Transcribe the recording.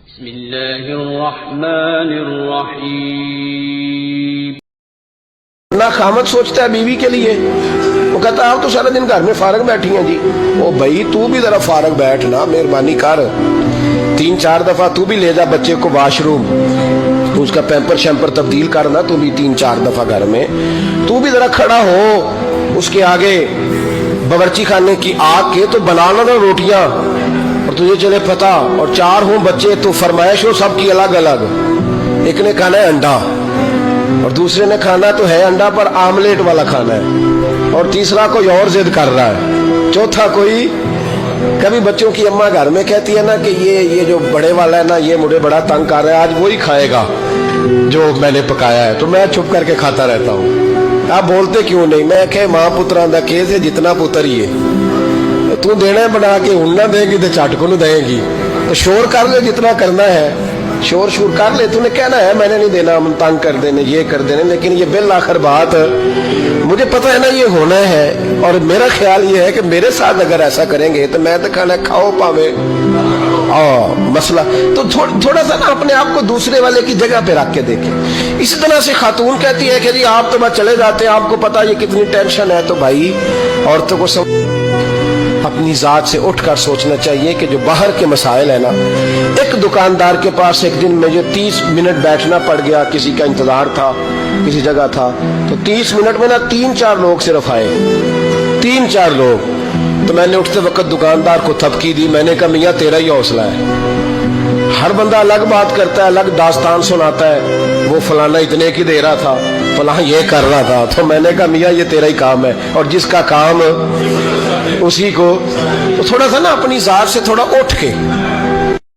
بسم اللہ الرحمن الرحیم۔ نہ خامد سوچتا ہے بیوی کے لیے، وہ کہتا ہے آپ تو سارا دن گھر میں فارغ بیٹھی ہیں جی۔ وہ بھائی تو بھی ذرا فارغ بیٹھ نا، مہربانی کر، 3-4 دفعہ تو بھی لے جا بچے کو واش روم، تو اس کا پیمپر شیمپر تبدیل کرنا تو بھی 3-4 دفعہ گھر میں، تو بھی ذرا کھڑا ہو اس کے آگے باورچی خانے کی آگ کے تو بنانا نا روٹیاں، اور تجھے چلے پتا، اور 4 ہوں بچے تو فرمائش ہو سب کی الگ الگ، ایک نے کھانا ہے انڈا اور دوسرے نے کھانا تو ہے انڈا پر آملیٹ والا کھانا ہے، اور تیسرا کوئی اور ضد کر رہا ہے، چوتھا کوئی، کبھی بچوں کی اماں گھر میں کہتی ہے نا کہ یہ جو بڑے والا ہے نا یہ مجھے بڑا تنگ کر رہا ہے، آج وہی کھائے گا جو میں نے پکایا ہے، تو میں چھپ کر کے کھاتا رہتا ہوں۔ آپ بولتے کیوں نہیں؟ میں کہ ماں پتران دا کیس ہے، جتنا پتر ہی ہے، تو دینا بنا کے ہوں نہ دے گی تو چٹ کو نہ دے گی، تو شور کر لے جتنا کرنا ہے، شور کر لے، تو نے کہنا ہے میں نے نہیں دینا، ہم تنگ کر دینے یہ کر دینے، لیکن یہ بالآخر بات مجھے پتہ ہے نا یہ ہونا ہے، اور میرا خیال یہ ہے کہ میرے ساتھ اگر ایسا کریں گے تو میں تو کھانا کھاؤ پاوے مسئلہ، تو تھوڑا سا نا اپنے آپ کو دوسرے والے کی جگہ پہ رکھ کے دیکھیں۔ اسی طرح سے خاتون کہتی ہے کہ جی آپ تو بس چلے جاتے ہیں، آپ کو پتا یہ کتنی ٹینشن ہے، تو بھائی عورتوں کو اپنی ذات سے اٹھ کر سوچنا چاہیے کہ جو باہر کے مسائل ہیں نا، ایک دکاندار کے پاس ایک دن میں جو 30 منٹ بیٹھنا پڑ گیا، کسی کا انتظار تھا، کسی جگہ تھا، تو 30 منٹ میں نا 3-4 لوگ صرف آئے، 3-4 لوگ، تو میں نے اٹھتے وقت دکاندار کو تھپکی دی، میں نے کہا میاں تیرا ہی حوصلہ ہے، ہر بندہ الگ بات کرتا ہے، الگ داستان سناتا ہے، وہ فلانا اتنے کی دے رہا تھا، فلاں یہ کر رہا تھا، تو میں نے کہا میاں یہ تیرا ہی کام ہے، اور جس کا کام اسی کو، تو تھوڑا سا نا اپنی ذات سے تھوڑا اٹھ کے